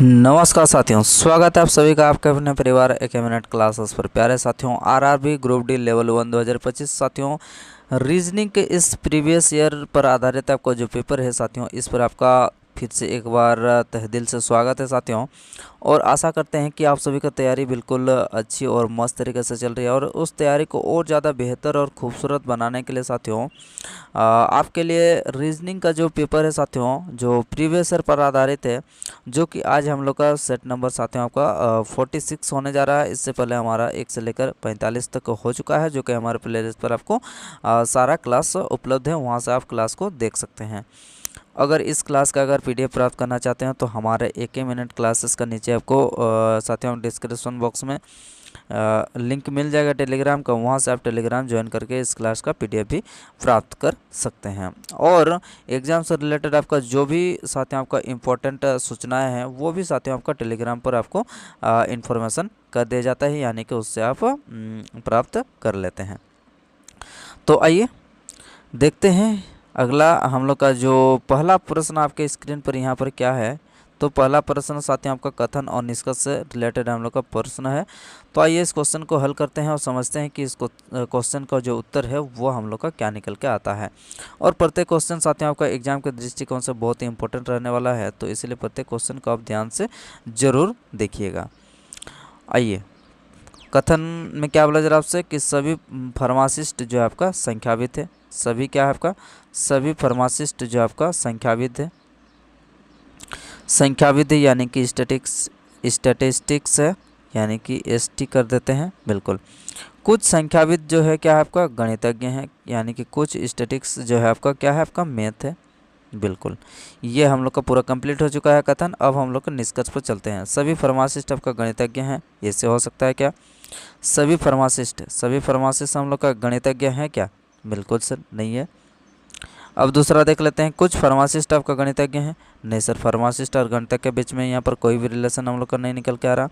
नमस्कार साथियों, स्वागत है आप सभी का आपके अपने परिवार एक मिनट क्लासेस पर। प्यारे साथियों, आरआरबी ग्रुप डी लेवल 1 2025 साथियों, रीजनिंग के इस प्रीवियस ईयर पर आधारित आपका जो पेपर है साथियों, इस पर आपका फिर से एक बार तहे दिल से स्वागत है साथियों। और आशा करते हैं कि आप सभी का तैयारी बिल्कुल अच्छी और मस्त तरीके से चल रही है। और उस तैयारी को और ज़्यादा बेहतर और खूबसूरत बनाने के लिए साथियों, आपके लिए रीजनिंग का जो पेपर है साथियों, जो प्रीवियस ईयर पर आधारित है, जो कि आज हम लोग का सेट नंबर साथियों आपका 46 होने जा रहा है। इससे पहले हमारा 1 से लेकर 45 तक हो चुका है, जो कि हमारे प्लेलिस्ट पर आपको सारा क्लास उपलब्ध है, वहाँ से आप क्लास को देख सकते हैं। अगर इस क्लास का अगर पीडीएफ प्राप्त करना चाहते हैं तो हमारे एक मिनट क्लासेस का नीचे आपको साथियों डिस्क्रिप्शन बॉक्स में लिंक मिल जाएगा टेलीग्राम का, वहाँ से आप टेलीग्राम ज्वाइन करके इस क्लास का पीडीएफ भी प्राप्त कर सकते हैं। और एग्ज़ाम से रिलेटेड आपका जो भी साथियों आपका इम्पोर्टेंट सूचनाएं हैं, वो भी साथियों आपका टेलीग्राम पर आपको इन्फॉर्मेशन कर दिया जाता है, यानी कि उससे आप प्राप्त कर लेते हैं। तो आइए देखते हैं अगला हम लोग का जो पहला प्रश्न आपके स्क्रीन पर यहाँ पर क्या है। तो पहला प्रश्न साथियों आपका कथन और निष्कर्ष से रिलेटेड हम लोग का प्रश्न है। तो आइए इस क्वेश्चन को हल करते हैं और समझते हैं कि इस क्वेश्चन का जो उत्तर है वो हम लोग का क्या निकल के आता है। और प्रत्येक क्वेश्चन साथियों आपका एग्जाम के दृष्टिकोण से बहुत ही इंपॉर्टेंट रहने वाला है, तो इसलिए प्रत्येक क्वेश्चन को आप ध्यान से ज़रूर देखिएगा। आइए, कथन में क्या बोला जरा आपसे कि सभी फार्मासिस्ट जो है आपका संख्याविद है। सभी क्या है आपका, सभी फार्मासिस्ट जो आपका संख्याविद है। संख्याविद यानी कि स्टैटिस्टिक्स है, यानी कि एसटी कर देते हैं बिल्कुल। कुछ संख्याविद जो है क्या है आपका गणितज्ञ हैं, यानी कि कुछ स्टैटिक्स जो है आपका क्या है आपका मैथ है बिल्कुल। ये हम लोग का पूरा कंप्लीट हो चुका है कथन। अब हम लोग का निष्कर्ष पर चलते हैं। सभी फार्मासिस्ट आपका गणितज्ञ हैं, ऐसे हो सकता है क्या? सभी फार्मासिस्ट हम लोग का गणितज्ञ हैं क्या? बिल्कुल सर नहीं है। अब दूसरा देख लेते हैं, कुछ फार्मासिस्ट आपका गणितज्ञ हैं। नहीं सर, फार्मासिस्ट और गणितज्ञ के बीच में यहाँ पर कोई भी रिलेशन हम लोग का नहीं निकल के आ रहा।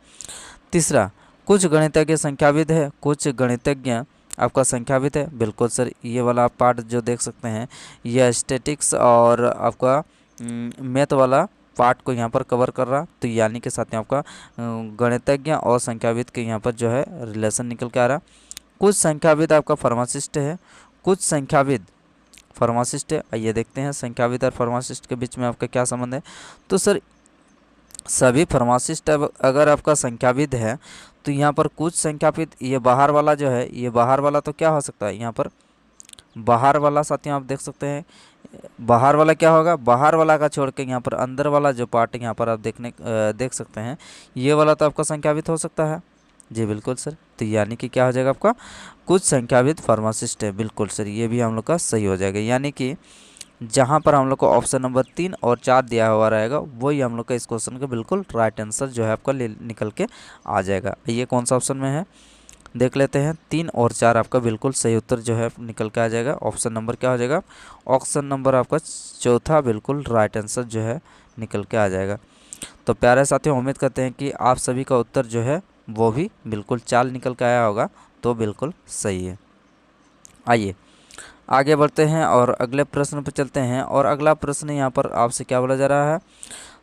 तीसरा, कुछ गणितज्ञ संख्याविद है, कुछ गणितज्ञ आपका संख्याविद है। बिल्कुल सर, ये वाला आप पार्ट जो देख सकते हैं, यह स्टैटिक्स और आपका मैथ वाला पार्ट को यहाँ पर कवर कर रहा। तो यानी कि साथ में आपका गणितज्ञ और संख्याविद के यहाँ पर जो है रिलेशन निकल के आ रहा। कुछ संख्याविद आपका फार्मासिस्ट है, कुछ संख्याविद फार्मासिस्ट है। आइए देखते हैं संख्याविद और फार्मासिस्ट के बीच में आपका क्या संबंध है। तो सर सभी फार्मासिस्ट अगर आपका संख्याविद है, तो यहाँ पर कुछ संख्याविद, ये बाहर वाला जो है, ये बाहर वाला तो क्या हो सकता है, यहाँ पर बाहर वाला साथियों आप देख सकते हैं, बाहर वाला क्या होगा, बाहर वाला का छोड़ के यहाँ पर अंदर वाला जो पार्ट यहाँ पर आप देख सकते हैं, ये वाला तो आपका संख्याविद हो सकता है। जी बिल्कुल सर, तो यानी कि क्या हो जाएगा आपका कुछ संख्याविद फार्मासिस्ट है। बिल्कुल सर, ये भी हम लोग का सही हो जाएगा। यानी कि जहाँ पर हम लोग को ऑप्शन नंबर 3 और 4 दिया हुआ रहेगा, वही हम लोग का इस क्वेश्चन का बिल्कुल राइट आंसर जो है आपका निकल के आ जाएगा। ये कौन सा ऑप्शन में है देख लेते हैं। 3 और 4 आपका बिल्कुल सही उत्तर जो है निकल के आ जाएगा। ऑप्शन नंबर क्या हो जाएगा, ऑप्शन नंबर आपका चौथा बिल्कुल राइट आंसर जो है निकल के आ जाएगा। तो प्यारे साथियों, उम्मीद करते हैं कि आप सभी का उत्तर जो है वो भी बिल्कुल चाल निकल के आया होगा, तो बिल्कुल सही है। आइए आगे बढ़ते हैं और अगले प्रश्न पर चलते हैं। और अगला प्रश्न यहाँ पर आपसे क्या बोला जा रहा है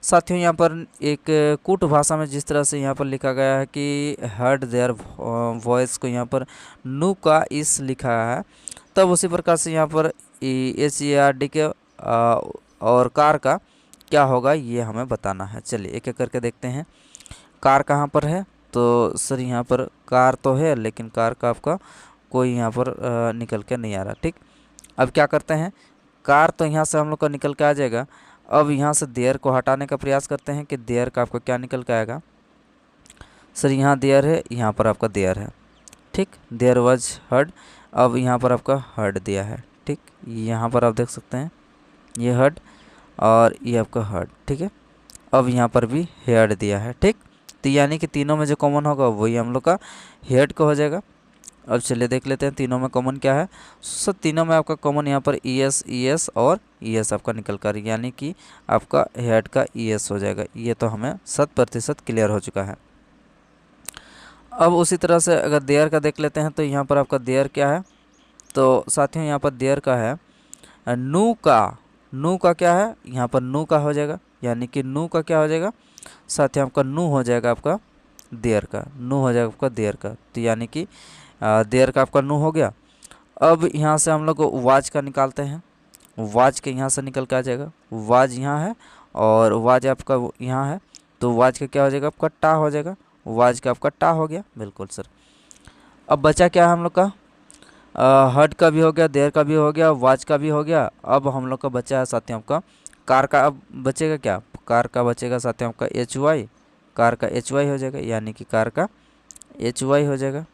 साथियों, यहाँ पर एक कूट भाषा में जिस तरह से यहाँ पर लिखा गया है कि हर्ड देयर वॉइस को यहाँ पर नू का इस लिखा है, तब उसी प्रकार से यहाँ पर HERD के और कार का क्या होगा ये हमें बताना है। चलिए एक एक करके देखते हैं। कार कहाँ पर है, तो सर यहाँ पर कार तो है, लेकिन कार का आपका कोई यहाँ पर निकल के नहीं आ रहा। ठीक, अब क्या करते हैं, कार तो यहाँ से हम लोग का निकल के आ जाएगा। अब यहाँ से देयर को हटाने का प्रयास करते हैं कि देयर का आपका क्या निकल के आएगा। सर यहाँ देयर है, यहाँ पर आपका देयर है। ठीक, देयर वाज हर्ड, अब यहाँ पर आपका हर्ड दिया है। ठीक, यहाँ पर आप देख सकते हैं ये हर्ड और ये आपका हर्ड। ठीक है, अब यहाँ पर भी हेड दिया है। ठीक, तो यानी कि तीनों में जो कॉमन होगा वही हम लोग का हेड का हो जाएगा। अब चलिए देख लेते हैं तीनों में कॉमन क्या है। सो तीनों में आपका कॉमन यहाँ पर ES और ES आपका निकल कर, यानी कि आपका हेड का ES हो जाएगा। ये तो हमें 100% क्लियर हो चुका है। अब उसी तरह से अगर देयर का देख लेते हैं, तो यहाँ पर आपका देयर क्या है, तो साथियों यहाँ पर देयर का है नू का क्या है, यहाँ पर नू का हो जाएगा, यानी कि नू का क्या हो जाएगा, साथ ही आपका नू हो जाएगा आपका देयर का, नू हो जाएगा आपका देयर का। तो यानी कि देयर का आपका नू हो गया। अब यहाँ से हम लोग वाज का निकालते हैं। वाज के यहाँ से निकल के आ जाएगा, वाज यहाँ है और वाज आपका यहाँ है, तो वाज का क्या हो जाएगा आपका टा हो जाएगा, वाज का आपका टा हो गया। बिल्कुल सर। अब बचा क्या है हम लोग का, हड का भी हो गया, देयर का भी हो गया, वाज का भी हो गया। अब हम लोग का बचा है साथियों आपका कार का। अब बचेगा क्या, कार का बचेगा साथियों आपका एच वाई, कार का एच वाई हो जाएगा, यानी कि कार का एच वाई हो जाएगा।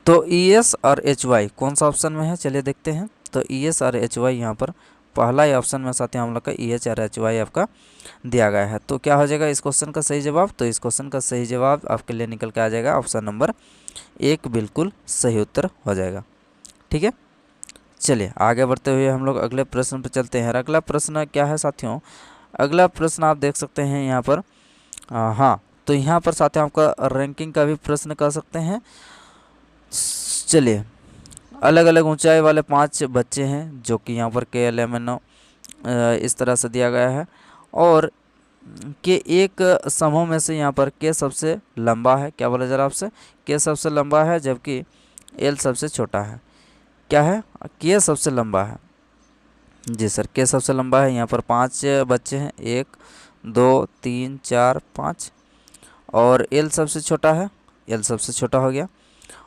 तो ई एस और एच वाई कौन सा ऑप्शन में है, चलिए देखते हैं। तो ई एस और एच वाई यहाँ पर पहला ही ऑप्शन में साथियों हम लोग का ई एच और एच वाई आपका दिया गया है। तो क्या हो जाएगा इस क्वेश्चन का सही जवाब, तो इस क्वेश्चन का सही जवाब आपके लिए निकल के आ जाएगा ऑप्शन नंबर 1 बिल्कुल सही उत्तर हो जाएगा। ठीक है, चलिए आगे बढ़ते हुए हम लोग अगले प्रश्न पर चलते हैं। अगला प्रश्न क्या है साथियों, अगला प्रश्न आप देख सकते हैं यहाँ पर, हाँ तो यहाँ पर साथियों आपका रैंकिंग का भी प्रश्न कर सकते हैं। चलिए, अलग अलग ऊंचाई वाले 5 बच्चे हैं जो कि यहाँ पर KLMNO इस तरह से दिया गया है, और के एक समूह में से यहाँ पर के सबसे लंबा है। क्या बोला जरा आपसे, के सबसे लंबा है जबकि एल सबसे छोटा है। क्या है, के सबसे लंबा है। जी सर, के सबसे लंबा है। यहाँ पर 5 बच्चे हैं, 1 2 3 4 5, और एल सबसे छोटा है, एल सबसे छोटा हो गया।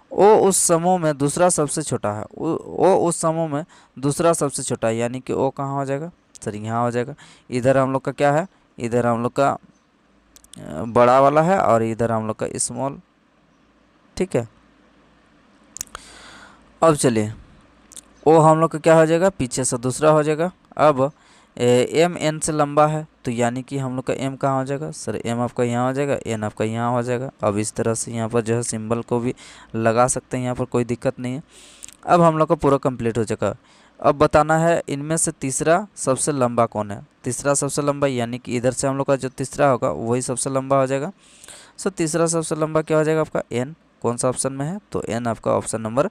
ओ उस समूह में दूसरा सबसे छोटा है, ओ उस समूह में दूसरा सबसे छोटा है, यानी कि ओ कहाँ हो जाएगा सर, यहाँ हो जाएगा। इधर हम लोग का क्या है, इधर हम लोग का बड़ा वाला है और इधर हम लोग का स्मॉल। ठीक है, अब चलिए ओ हम लोग का क्या हो जाएगा, पीछे से दूसरा हो जाएगा। अब एम एन से लंबा है, तो यानी कि हम लोग का एम कहाँ हो जाएगा सर, एम आपका यहाँ हो जाएगा, एन आपका यहाँ हो जाएगा। अब इस तरह से यहाँ पर जो है सिंबल को भी लगा सकते हैं, यहाँ पर कोई दिक्कत नहीं है। अब हम लोग का पूरा कंप्लीट हो जाएगा। अब बताना है इनमें से तीसरा सबसे लंबा कौन है। तीसरा सबसे लंबा यानी कि इधर से हम लोग का जो तीसरा होगा वही सबसे लंबा हो जाएगा। सो तीसरा सबसे लंबा क्या हो जाएगा आपका, एन। कौन सा ऑप्शन में है, तो एन आपका ऑप्शन नंबर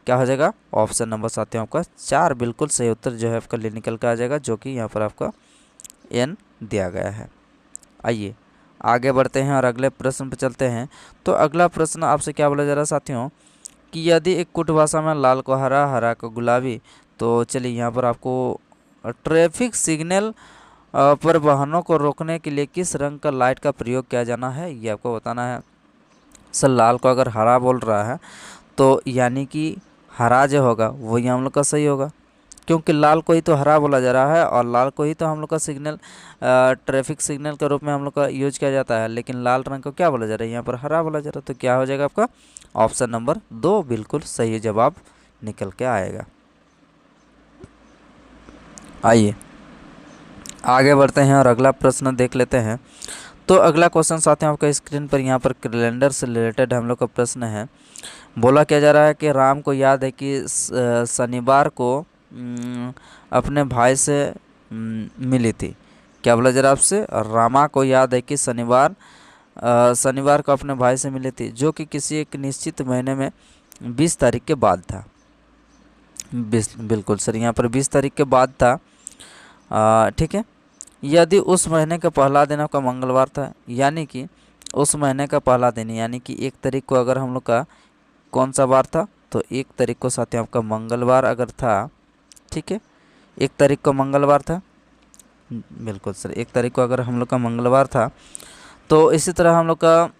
क्या हो जाएगा, ऑप्शन नंबर साथियों आपका 4 बिल्कुल सही उत्तर जो है आपका निकल कर आ जाएगा, जो कि यहाँ पर आपका एन दिया गया है। आइए आगे बढ़ते हैं और अगले प्रश्न पर चलते हैं। तो अगला प्रश्न आपसे क्या बोला जा रहा है साथियों, कि यदि एक कुट भाषा में लाल को हरा, हरा को गुलाबी, तो चलिए यहाँ पर आपको ट्रैफिक सिग्नल पर वाहनों को रोकने के लिए किस रंग का लाइट का प्रयोग किया जाना है, ये आपको बताना है। सर लाल को अगर हरा बोल रहा है तो यानी कि हरा जो होगा वही हम लोग का सही होगा, क्योंकि लाल को ही तो हरा बोला जा रहा है और लाल को ही तो हम लोग का सिग्नल ट्रैफिक सिग्नल के रूप में हम लोग का यूज किया जाता है, लेकिन लाल रंग को क्या बोला जा रहा है, यहाँ पर हरा बोला जा रहा है। तो क्या हो जाएगा आपका ऑप्शन नंबर 2 बिल्कुल सही जवाब निकल के आएगा। आइए आगे बढ़ते हैं और अगला प्रश्न देख लेते हैं। तो अगला क्वेश्चन साथियों आपका स्क्रीन पर यहाँ पर कैलेंडर से रिलेटेड हम लोग का प्रश्न है। बोला क्या जा रहा है कि राम को याद है कि शनिवार को अपने भाई से मिली थी। क्या बोला जरा आपसे, रामा को याद है कि शनिवार को अपने भाई से मिली थी, जो कि किसी एक निश्चित महीने में 20 तारीख के बाद था। बिल्कुल सर, यहाँ पर 20 तारीख के बाद था। ठीक है, यदि उस महीने का पहला दिन आपका मंगलवार था, यानी कि उस महीने का पहला दिन यानी कि 1 तारीख को अगर हम लोग का कौन सा बार था, तो 1 तारीख को साथियों आपका मंगलवार अगर था, ठीक है 1 तारीख को मंगलवार था। बिल्कुल सर, 1 तारीख को अगर हम लोग का मंगलवार था, तो इसी तरह हम लोग का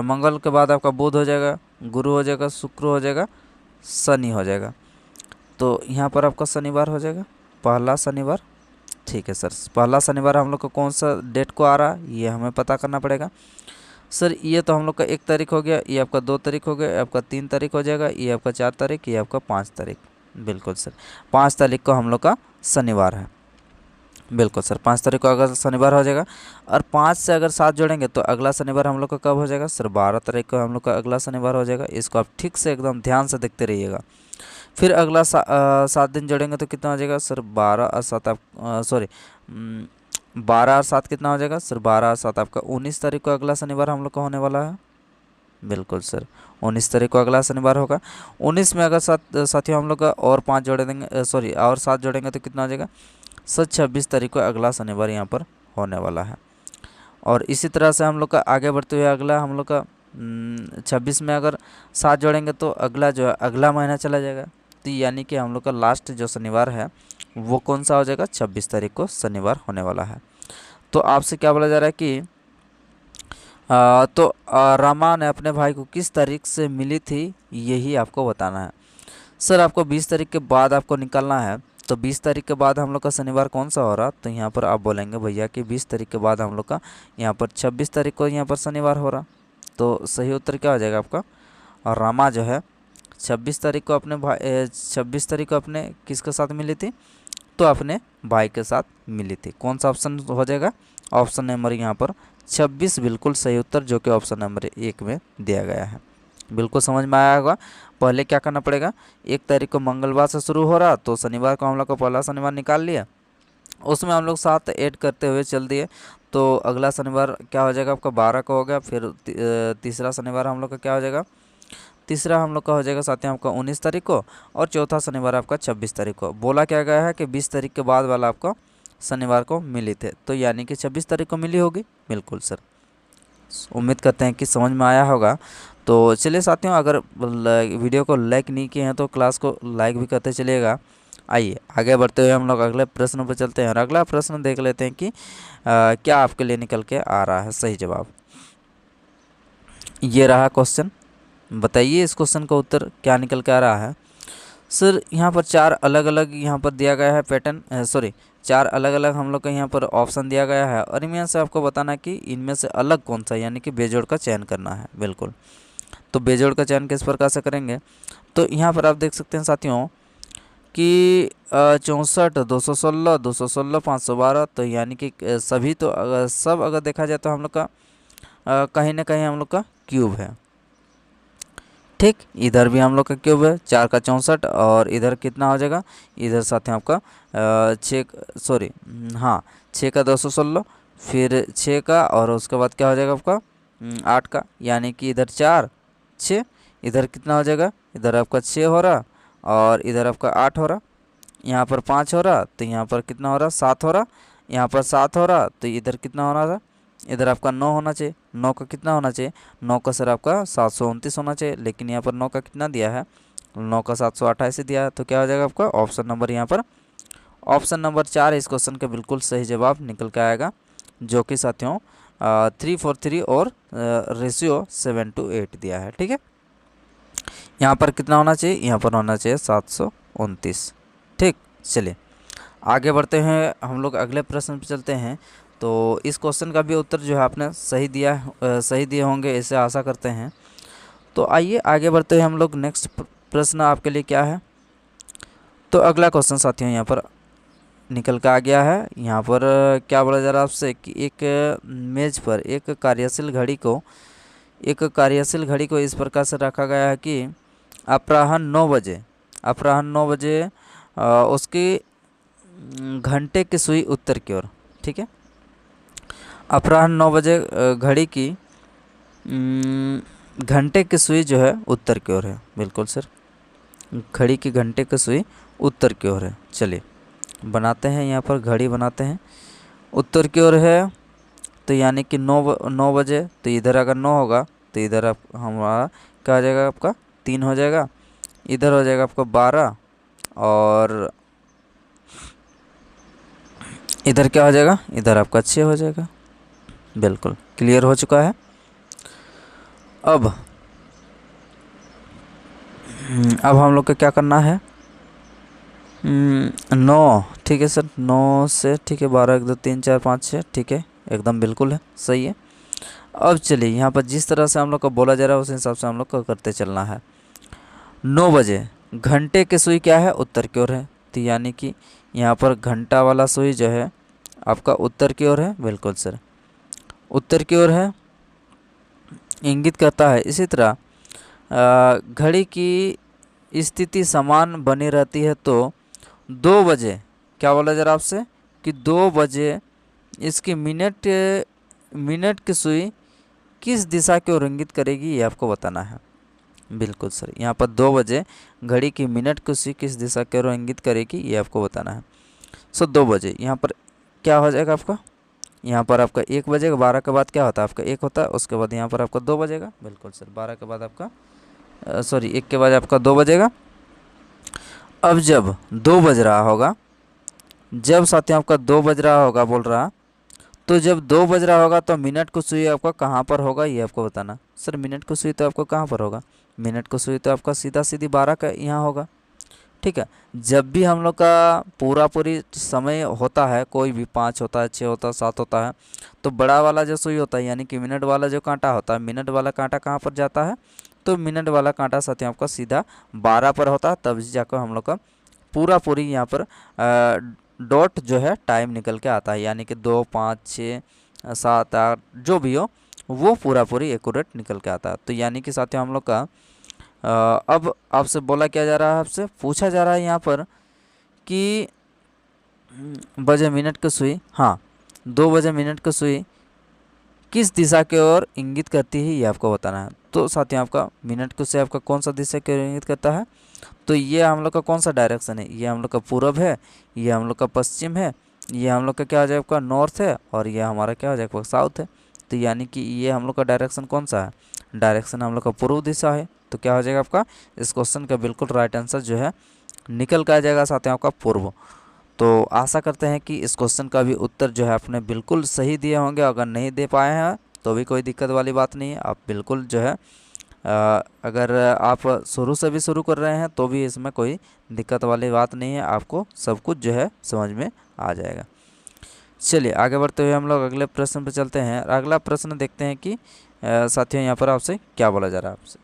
मंगल के बाद आपका बुध हो जाएगा, गुरु हो जाएगा, शुक्र हो जाएगा, शनि हो जाएगा। तो यहाँ पर आपका शनिवार हो जाएगा, पहला शनिवार। ठीक है सर, पहला शनिवार हम लोग का कौन सा डेट को आ रहा है ये हमें पता करना पड़ेगा। सर ये तो हम लोग का 1 तारीख हो गया, ये आपका 2 तारीख हो गया, आपका 3 तारीख हो जाएगा, ये आपका 4 तारीख, ये आपका 5 तारीख। बिल्कुल सर, 5 तारीख को हम लोग का शनिवार है। बिल्कुल सर, 5 तारीख को अगर शनिवार हो जाएगा, और 5 से अगर 7 जोड़ेंगे तो अगला शनिवार हम लोग का कब हो जाएगा सर, 12 तारीख को हम लोग का अगला शनिवार हो जाएगा। इसको आप ठीक से एकदम ध्यान से देखते रहिएगा। फिर अगला 7 दिन जोड़ेंगे तो कितना हो जाएगा सर, 12 और 7 12 और 7 कितना हो जाएगा सर, 12 और 7 आपका 19 तारीख को अगला शनिवार हम लोग का होने वाला है। बिल्कुल सर, 19 तारीख को अगला शनिवार होगा। 19 में अगर साथियों हम लोग का और 5 जोड़ देंगे, और 7 जोड़ेंगे तो कितना हो जाएगा सच 26 तारीख को अगला शनिवार यहाँ पर होने वाला है। और इसी तरह से हम लोग का आगे बढ़ते हुए अगला हम लोग का 26 में अगर 7 जोड़ेंगे तो अगला जो है अगला महीना चला जाएगा। तो यानी कि हम लोग का लास्ट जो शनिवार है वो कौन सा हो जाएगा, 26 तारीख को शनिवार होने वाला है। तो आपसे क्या बोला जा रहा है कि रमा ने अपने भाई को किस तारीख से मिली थी, यही आपको बताना है। सर आपको 20 तारीख के बाद आपको निकालना है। तो 20 तारीख के बाद हम लोग का शनिवार कौन सा हो रहा, तो यहाँ पर आप बोलेंगे भैया कि 20 तारीख के बाद हम लोग का यहाँ पर 26 तारीख को यहाँ पर शनिवार हो रहा। तो सही उत्तर क्या हो जाएगा आपका, और रमा जो है 26 तारीख को अपने भाई 26 तारीख को अपने किसके साथ मिली थी, तो अपने भाई के साथ मिली थी। कौन सा ऑप्शन हो जाएगा, ऑप्शन नंबर यहाँ पर 26 बिल्कुल सही उत्तर, जो कि ऑप्शन नंबर 1 में दिया गया है। बिल्कुल समझ में आया होगा। पहले क्या करना पड़ेगा, 1 तारीख को मंगलवार से शुरू हो रहा, तो शनिवार को हम लोग को पहला शनिवार निकाल लिया, उसमें हम लोग 7 ऐड करते हुए चल दिए, तो अगला शनिवार क्या हो जाएगा आपका 12 का हो गया। फिर तीसरा शनिवार हम लोग का क्या हो जाएगा, तीसरा हम लोग का हो जाएगा साथियों आपका 19 तारीख को, और चौथा शनिवार आपका 26 तारीख को। बोला क्या गया है कि 20 तारीख के बाद वाला आपको शनिवार को मिली थे, तो यानी कि 26 तारीख को मिली होगी। बिल्कुल सर, उम्मीद करते हैं कि समझ में आया होगा। तो चलिए साथियों, अगर वीडियो को लाइक नहीं किए हैं तो क्लास को लाइक भी करते चलिएगा। आइए आगे बढ़ते हुए हम लोग अगले प्रश्न पर चलते हैं, और अगला प्रश्न देख लेते हैं कि क्या आपके लिए निकल के आ रहा है सही जवाब। ये रहा क्वेश्चन, बताइए इस क्वेश्चन का उत्तर क्या निकल के आ रहा है। सर यहाँ पर 4 अलग अलग यहाँ पर दिया गया है पैटर्न, 4 अलग अलग हम लोग का यहाँ पर ऑप्शन दिया गया है, और इनमें से आपको बताना है कि इनमें से अलग कौन सा, यानी कि बेजोड़ का चयन करना है। बिल्कुल, तो बेजोड़ का चयन किस प्रकार से करेंगे, तो यहाँ पर आप देख सकते हैं साथियों कि 64, 216, 216, 512, तो यानी कि सभी तो अगर देखा जाए तो हम लोग का कहीं ना कहीं हम लोग का क्यूब है। ठीक, इधर भी हम लोग का क्यूब है, 4 का 64, और इधर कितना हो जाएगा, इधर साथ में आपका 6 का 216, फिर 6 का, और उसके बाद क्या हो जाएगा आपका 8 का, यानी कि इधर 4, 6, इधर कितना हो जाएगा, इधर आपका 6 हो रहा, और इधर आपका 8 हो रहा, यहाँ पर 5 हो रहा, तो यहाँ पर कितना हो रहा, 7 हो रहा, यहाँ पर 7 हो रहा, तो इधर कितना होना था, इधर आपका 9 होना चाहिए। 9 का कितना होना चाहिए, 9 का सर आपका 729 होना चाहिए, लेकिन यहाँ पर 9 का कितना दिया है, 9 का 728 दिया है। तो क्या हो जाएगा आपका ऑप्शन नंबर यहाँ पर ऑप्शन नंबर 4 इस क्वेश्चन का बिल्कुल सही जवाब निकल के आएगा, जो कि साथियों 343 और रेशियो 7:8 दिया है। ठीक है, यहाँ पर कितना होना चाहिए, यहाँ पर होना चाहिए 729। ठीक, चलिए आगे बढ़ते हैं, हम लोग अगले प्रश्न पर चलते हैं। तो इस क्वेश्चन का भी उत्तर जो है आपने सही दिए होंगे, ऐसे आशा करते हैं। तो आइए आगे बढ़ते हैं हम लोग, नेक्स्ट प्रश्न आपके लिए क्या है। तो अगला क्वेश्चन साथियों यहाँ पर निकल के आ गया है। यहाँ पर क्या बोला जा रहा है आपसे कि एक मेज पर एक कार्यशील घड़ी को इस प्रकार से रखा गया है कि अपराह्न 9 बजे उसकी घंटे की सुई उत्तर की ओर। ठीक है, अपराह्न 9 बजे घड़ी की घंटे की सुई जो है उत्तर की ओर है। बिल्कुल सर, घड़ी की घंटे की सुई उत्तर की ओर है। चलिए बनाते हैं, यहाँ पर घड़ी बनाते हैं, उत्तर की ओर है, तो यानी कि 9 बजे, तो इधर अगर 9 होगा तो इधर आप हमारा क्या हो जाएगा, आपका 3 हो जाएगा, इधर हो जाएगा आपका 12, और इधर क्या हो जाएगा, इधर आपका 6 हो जाएगा। बिल्कुल क्लियर हो चुका है। अब हम लोग को क्या करना है, 9, ठीक है सर, 9 से ठीक है 12, 1, 2, 3, 4, 5, 6, ठीक है, एकदम बिल्कुल है, सही है। अब चलिए यहाँ पर जिस तरह से हम लोग को बोला जा रहा है उस हिसाब से हम लोग को करते चलना है। 9 बजे घंटे की सुई क्या है, उत्तर की ओर है, तो यानी कि यहाँ पर घंटा वाला सुई जो है आपका उत्तर की ओर है। बिल्कुल सर, उत्तर की ओर है, इंगित करता है। इसी तरह घड़ी की स्थिति समान बनी रहती है, तो 2 बजे क्या बोला जा रहा है आपसे कि 2 बजे इसकी मिनट की सुई किस दिशा की ओर इंगित करेगी, ये आपको बताना है। बिल्कुल सर, यहाँ पर 2 बजे घड़ी की मिनट की सुई किस दिशा की ओर इंगित करेगी, ये आपको बताना है। सो 2 बजे यहाँ पर क्या हो जाएगा आपका, यहाँ पर आपका 1 बजेगा, 12 के बाद क्या होता है आपका 1 होता है, उसके बाद यहाँ पर आपका 2 बजेगा। बिल्कुल सर, 12 के बाद आपका सॉरी 1 के बाद आपका 2 बजेगा। अब जब 2 बज रहा होगा, जब साथियों आपका 2 बज रहा होगा बोल रहा, तो जब 2 बज रहा होगा तो मिनट को सुई आपका कहाँ पर होगा ये आपको बताना। सर मिनट को सुई तो आपको कहाँ पर होगा, मिनट को सुई तो आपका सीधा सीधी 12 का यहाँ होगा। ठीक है, जब भी हम लोग का पूरी समय होता है, कोई भी 5 होता है, 6 होता है, 7 होता है, तो बड़ा वाला जो सुई होता है यानी कि मिनट वाला जो कांटा होता है, मिनट वाला कांटा कहाँ पर जाता है, तो मिनट वाला कांटा साथियों आपका सीधा 12 पर होता है, तब जाकर हम लोग का पूरी यहाँ पर डॉट जो है टाइम निकल के आता है, यानी कि 2, 5, 6, 7, 8 जो भी हो वो पूरी एक्यूरेट निकल के आता है। तो यानी कि साथियों हम लोग का अब आपसे बोला क्या जा रहा है, आपसे पूछा जा रहा है यहाँ पर कि बजे मिनट की सुई, हाँ 2 बजे मिनट की सुई किस दिशा की ओर इंगित करती है ये आपको बताना है। तो साथियों आपका मिनट की सुई आपका कौन सा दिशा की ओर इंगित करता है, तो ये हम लोग का कौन सा डायरेक्शन है, ये हम लोग का पूरब है, ये हम लोग का पश्चिम है, ये हम लोग का क्या हो जाएगा आपका नॉर्थ है, और ये हमारा क्या हो जाएगा साउथ है। तो यानी कि ये हम लोग का डायरेक्शन कौन सा है, डायरेक्शन हम लोग का पूर्व दिशा है। तो क्या हो जाएगा आपका इस क्वेश्चन का बिल्कुल राइट आंसर जो है निकल कर आ जाएगा साथियों आपका पूर्व। तो आशा करते हैं कि इस क्वेश्चन का भी उत्तर जो है आपने बिल्कुल सही दिए होंगे। अगर नहीं दे पाए हैं तो भी कोई दिक्कत वाली बात नहीं है, आप बिल्कुल जो है अगर आप शुरू से भी शुरू कर रहे हैं तो भी इसमें कोई दिक्कत वाली बात नहीं है, आपको सब कुछ जो है समझ में आ जाएगा। चलिए आगे बढ़ते हुए हम लोग अगले प्रश्न पर चलते हैं। अगला प्रश्न देखते हैं कि साथियों यहाँ पर आपसे क्या बोला जा रहा है आपसे।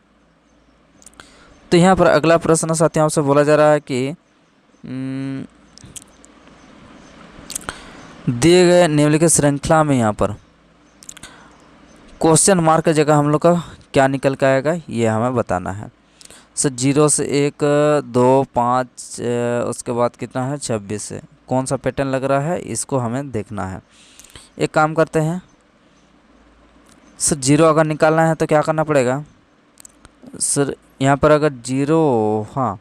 तो यहाँ पर अगला प्रश्न साथियों आपसे बोला जा रहा है कि दिए गए निम्नलिखित श्रृंखला में यहाँ पर क्वेश्चन मार्क की जगह हम लोग का क्या निकल के आएगा ये हमें बताना है। सर 0 से 1, 2, 5 उसके बाद कितना है 26 से कौन सा पैटर्न लग रहा है इसको हमें देखना है। एक काम करते हैं सर, 0 अगर निकालना है तो क्या करना पड़ेगा सर, यहाँ पर अगर 0 हाँ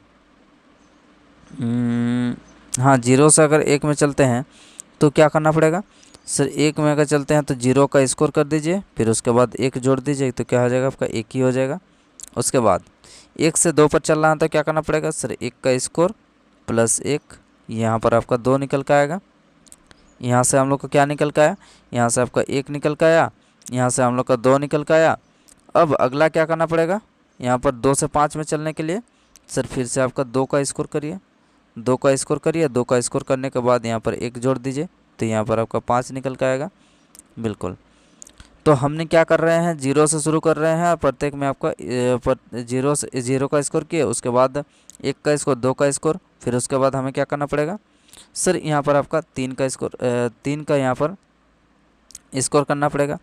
हाँ 0 से अगर 1 में चलते हैं तो क्या करना पड़ेगा सर, 1 में अगर चलते हैं तो 0 का स्कोर कर दीजिए, फिर उसके बाद 1 जोड़ दीजिए तो क्या हो जाएगा आपका 1 ही हो जाएगा। उसके बाद 1 से 2 पर चल रहा है तो क्या करना पड़ेगा सर, 1 का स्कोर प्लस 1, यहाँ पर आपका 2 निकल के आएगा। यहाँ से हम लोग का क्या निकल के आया, यहाँ से आपका 1 निकल के आया, यहाँ से हम लोग का 2 निकल के आया। अब अगला क्या करना पड़ेगा, यहाँ पर 2 से 5 में चलने के लिए सर फिर से आपका 2 का स्कोर करिए, 2 का स्कोर करिए, 2 का स्कोर करने के बाद यहाँ पर 1 जोड़ दीजिए तो यहाँ पर आपका 5 निकल के आएगा। बिल्कुल, तो हमने क्या कर रहे हैं 0 से शुरू कर रहे हैं और प्रत्येक में आपका 0 का स्कोर किए, उसके बाद 1 का स्कोर, 2 का स्कोर, फिर उसके बाद हमें क्या करना पड़ेगा सर, यहाँ पर आपका 3 का स्कोर, 3 का यहाँ पर स्कोर करना पड़ेगा।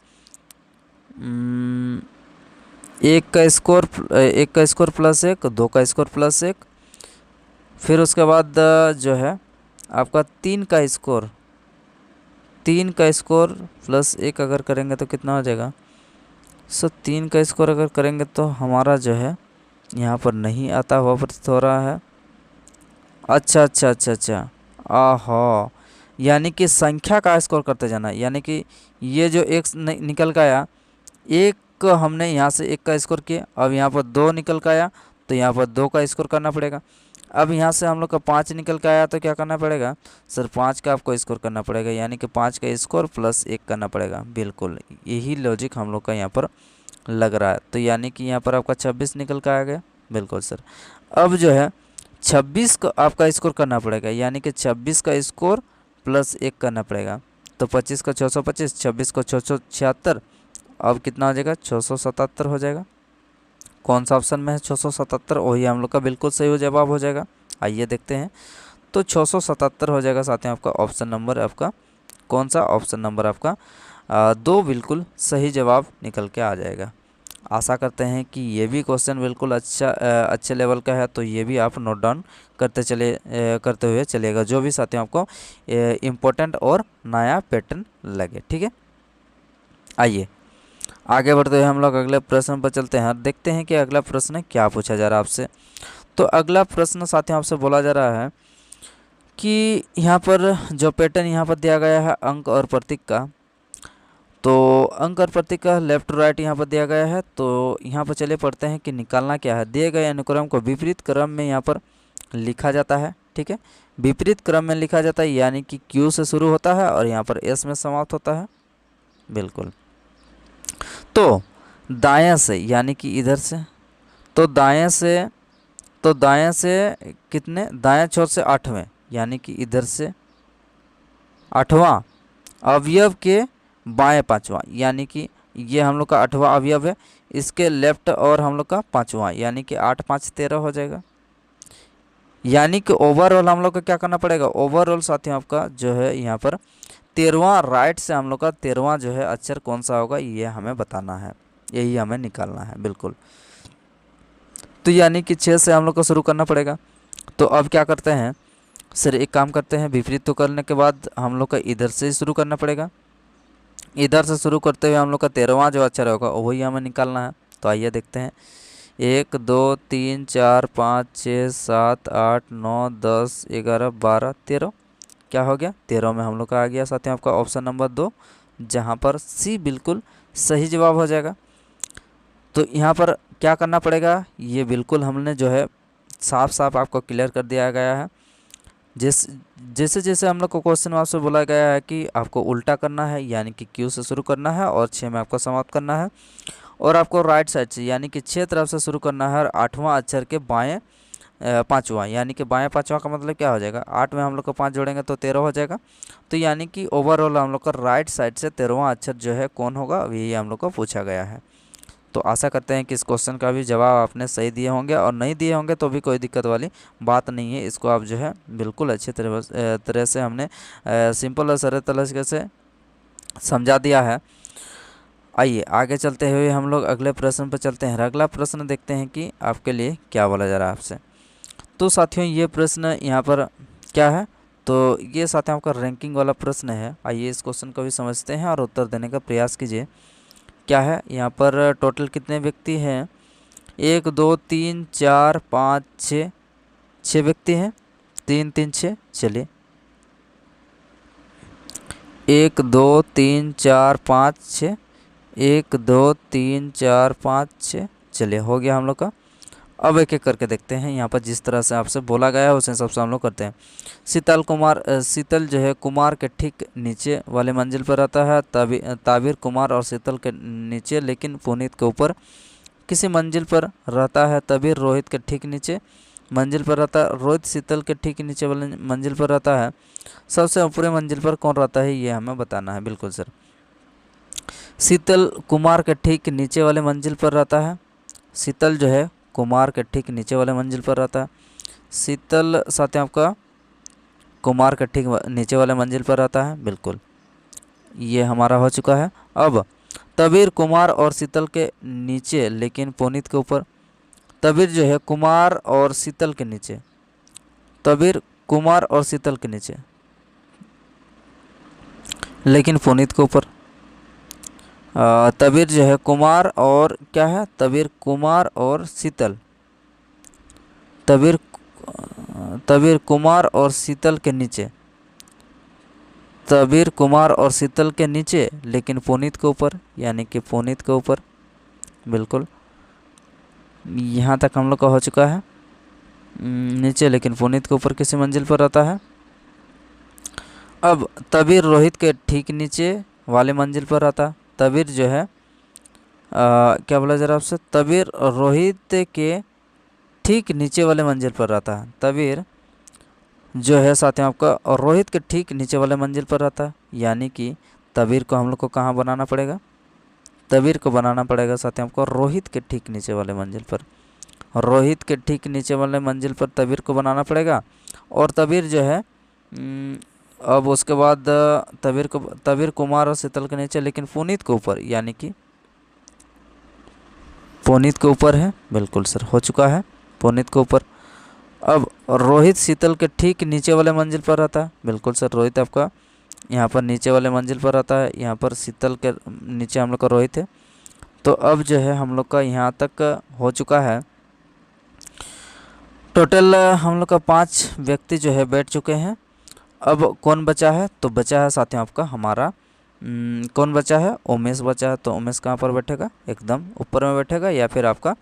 1 का स्कोर, 1 का स्कोर प्लस 1, 2 का स्कोर प्लस 1, फिर उसके बाद जो है आपका 3 का स्कोर, 3 का स्कोर प्लस 1 अगर करेंगे तो कितना हो जाएगा सर, 3 का स्कोर अगर करेंगे तो हमारा जो है यहाँ पर नहीं आता हुआ प्रतीत हो रहा है। अच्छा अच्छा अच्छा अच्छा, आहो, यानी कि संख्या का स्कोर करते जाना, यानी कि ये जो एक निकल का आया, एक हमने यहाँ से 1 का स्कोर किया, अब यहाँ पर 2 निकल का आया तो यहाँ पर 2 का स्कोर करना पड़ेगा। अब यहाँ से हम लोग का 5 निकल के आया तो क्या करना पड़ेगा सर, 5 का आपको स्कोर करना पड़ेगा, यानी कि 5 का स्कोर प्लस 1 करना पड़ेगा। बिल्कुल यही लॉजिक हम लोग का यहाँ पर लग रहा है। तो यानी कि यहाँ पर आपका 26 निकल के आ गया। बिल्कुल सर, अब जो है 26 का आपका स्कोर करना पड़ेगा, यानी कि 26 का स्कोर प्लस 1 करना पड़ेगा। तो 25 का 625, 26 को 676, अब कितना हो जाएगा 677 हो जाएगा। कौन सा ऑप्शन में है 677, वही हम लोग का बिल्कुल सही जवाब हो जाएगा। आइए देखते हैं, तो 677 हो जाएगा साथियों आपका ऑप्शन नंबर, आपका कौन सा ऑप्शन नंबर आपका 2 बिल्कुल सही जवाब निकल के आ जाएगा। आशा करते हैं कि ये भी क्वेश्चन बिल्कुल अच्छे लेवल का है, तो ये भी आप नोट डाउन करते हुए चलिएगा, जो भी साथियों आपको इम्पोर्टेंट और नया पैटर्न लगे। ठीक है, आइए आगे बढ़ते हुए हम लोग अगले प्रश्न पर चलते हैं, देखते हैं कि अगला प्रश्न क्या पूछा जा रहा है आपसे। तो अगला प्रश्न साथियों आपसे बोला जा रहा है कि यहाँ पर जो पैटर्न यहाँ पर दिया गया है अंक और प्रतीक का, तो अंक और प्रतीक का लेफ्ट टू राइट यहाँ पर दिया गया है। तो यहाँ पर चलिए पढ़ते हैं कि निकालना क्या है। दिए गए अनुक्रम को विपरीत क्रम में यहाँ पर लिखा जाता है। ठीक है, विपरीत क्रम में लिखा जाता है, यानी कि Q से शुरू होता है और यहाँ पर S में समाप्त होता है। बिल्कुल। तो दाएं से यानी कि इधर से, तो दाएं से कितने, दाएं छोर से 8वें, यानी कि इधर से 8वां अवयव के बाएं 5वां, यानी कि ये हम लोग का 8वां अवयव है, इसके लेफ्ट और हम लोग का 5वां, यानी कि 8 5 13 हो जाएगा। यानी कि ओवरऑल हम लोग को क्या करना पड़ेगा, ओवरऑल साथियों आपका जो है यहाँ पर 13वां राइट से हम लोग का 13वां जो है अक्षर कौन सा होगा, ये हमें बताना है, यही हमें निकालना है। बिल्कुल। तो यानी कि 6 से हम लोग को शुरू करना पड़ेगा। तो अब क्या करते हैं सर, एक काम करते हैं, विपरीत तो करने के बाद हम लोग का इधर से ही शुरू करना पड़ेगा। इधर से शुरू करते हुए हम लोग का 13वां जो अक्षर होगा वही हमें निकालना है। तो आइए देखते हैं, 1 2 3 4 5 6 7 8 9 10 11 12 13, क्या हो गया 13 में हम लोग का आ गया साथियों आपका ऑप्शन नंबर 2, जहाँ पर सी बिल्कुल सही जवाब हो जाएगा। तो यहाँ पर क्या करना पड़ेगा, ये बिल्कुल हमने जो है साफ साफ आपको क्लियर कर दिया गया है। जैसे जैसे हम लोग को क्वेश्चन आपसे बोला गया है कि आपको उल्टा करना है, यानी कि Q से शुरू करना है और 6 में आपको समाप्त करना है, और आपको राइट साइड से यानी कि 6 तरफ से शुरू करना है और 8वां अक्षर के बाएं 5वां, यानी कि बाएं 5वां का मतलब क्या हो जाएगा, 8 में हम लोग को 5 जोड़ेंगे तो 13 हो जाएगा। तो यानी कि ओवरऑल हम लोग का राइट साइड से 13वां अक्षर जो है कौन होगा, यही हम लोग को पूछा गया है। तो आशा करते हैं कि इस क्वेश्चन का भी जवाब आपने सही दिए होंगे, और नहीं दिए होंगे तो भी कोई दिक्कत वाली बात नहीं है। इसको आप जो है बिल्कुल अच्छे तरह से हमने सिंपल और सरल तरीके से समझा दिया है। आइए आगे चलते हुए हम लोग अगले प्रश्न पर चलते हैं। अगला प्रश्न देखते हैं कि आपके लिए क्या बोला जा रहा है आपसे। तो साथियों ये प्रश्न यहाँ पर क्या है, तो ये साथियों आपका रैंकिंग वाला प्रश्न है। आइए इस क्वेश्चन को भी समझते हैं और उत्तर देने का प्रयास कीजिए। क्या है यहाँ पर, टोटल कितने व्यक्ति हैं, 1 2 3 4 5 6, 6 व्यक्ति हैं, 3 3 6। चलिए 1 2 3 4 5 6, 1 2 3 4 5 6। चलिए हो गया हम लोग का। अब एक एक करके देखते हैं, यहाँ पर जिस तरह से आपसे बोला गया है उस हिसाब से हम लोग करते हैं। शीतल जो है कुमार के ठीक नीचे वाले मंजिल पर रहता है, ताबिर कुमार और शीतल के नीचे लेकिन पुनीत के ऊपर किसी मंजिल पर रहता है। ताबिर रोहित के ठीक नीचे मंजिल पर रहता है, रोहित शीतल के ठीक नीचे वाले मंजिल पर रहता है। सबसे ऊपरी मंजिल पर कौन रहता है, ये हमें बताना है। बिल्कुल सर, शीतल कुमार के ठीक नीचे वाले मंजिल पर रहता है। शीतल जो है कुमार के ठीक नीचे वाले मंजिल पर रहता है। शीतल साथियों आपका कुमार के ठीक नीचे वाले मंजिल पर रहता है। बिल्कुल, ये हमारा हो चुका है। अब तबीर कुमार और शीतल के नीचे लेकिन पुनीत के ऊपर। तबीर जो है कुमार और शीतल के नीचे, तबीर कुमार और शीतल के नीचे लेकिन पुनीत के ऊपर। तबीर जो है कुमार और क्या है, तबीर कुमार और शीतल, तबीर कुमार और शीतल के नीचे, तबीर कुमार और शीतल के नीचे लेकिन पुनीत के ऊपर, यानी कि पुनीत के ऊपर। बिल्कुल, यहाँ तक हम लोग का हो चुका है। नीचे लेकिन पुनीत के ऊपर किसी मंजिल पर रहता है। अब तबीर रोहित के ठीक नीचे वाले मंजिल पर रहता है। तबीर जो है क्या बोला जा रहा है आपसे, तबीर रोहित के ठीक नीचे वाले मंजिल पर रहता है। तबीर जो है साथियों आपका और रोहित के ठीक नीचे वाले मंजिल पर रहता है, यानी कि तबीर को हम लोग को कहाँ बनाना पड़ेगा, तबीर को बनाना पड़ेगा साथियों आपको रोहित के ठीक नीचे वाले मंजिल पर। रोहित के ठीक नीचे वाले मंजिल पर तबीर को बनाना पड़ेगा। और तबीर जो है अब उसके बाद तबीर कुमार और शीतल के नीचे लेकिन पुनीत के ऊपर, यानी कि पुनीत के ऊपर है। बिल्कुल सर, हो चुका है पुनीत के ऊपर। अब रोहित शीतल के ठीक नीचे वाले मंजिल पर रहता है। बिल्कुल सर, रोहित आपका यहाँ पर नीचे वाले मंजिल पर रहता है, यहाँ पर शीतल के नीचे हम लोग का रोहित है। तो अब जो है हम लोग का यहाँ तक हो चुका है। टोटल हम लोग का 5 व्यक्ति जो है बैठ चुके हैं। अब कौन बचा है? तो बचा है साथियों आपका हमारा कौन बचा है? उमेश बचा है। तो उमेश कहाँ पर बैठेगा? एकदम ऊपर में बैठेगा या फिर आपका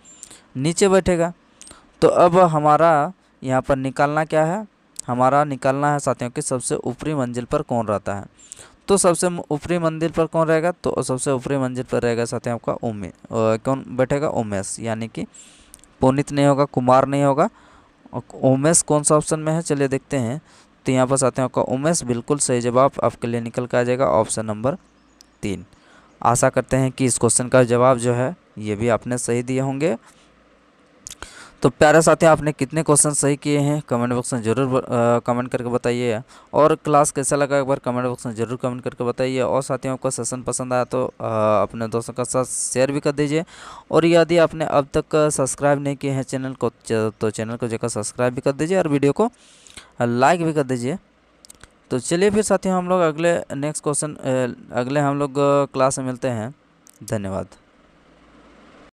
नीचे बैठेगा। तो अब हमारा यहाँ पर निकालना क्या है? हमारा निकालना है साथियों कि सबसे ऊपरी मंजिल पर कौन रहता है। तो सबसे ऊपरी मंजिल पर कौन रहेगा? तो सबसे ऊपरी मंजिल पर रहेगा साथियों आपका कौन बैठेगा? उमेश, यानी कि पुनीत नहीं होगा, कुमार नहीं होगा। और उमेश कौन सा ऑप्शन में है? चलिए देखते हैं। तो यहाँ पर साथियों आपका उमेश बिल्कुल सही जवाब आपके लिए निकल के आ जाएगा, ऑप्शन नंबर 3। आशा करते हैं कि इस क्वेश्चन का जवाब जो है ये भी आपने सही दिए होंगे। तो प्यारे साथियों, आपने कितने क्वेश्चन सही किए हैं कमेंट बॉक्स में ज़रूर कमेंट करके बताइए। और क्लास कैसा लगा एक बार कमेंट बॉक्स में ज़रूर कमेंट करके बताइए। और साथियों, आपको सेशन पसंद आया तो अपने दोस्तों के साथ शेयर भी कर दीजिए। और यदि आपने अब तक सब्सक्राइब नहीं किए हैं चैनल को तो चैनल को जाकर सब्सक्राइब भी कर दीजिए और वीडियो को लाइक भी कर दीजिए। तो चलिए फिर साथियों, हम लोग अगले नेक्स्ट क्वेश्चन अगले हम लोग क्लास में मिलते हैं। धन्यवाद।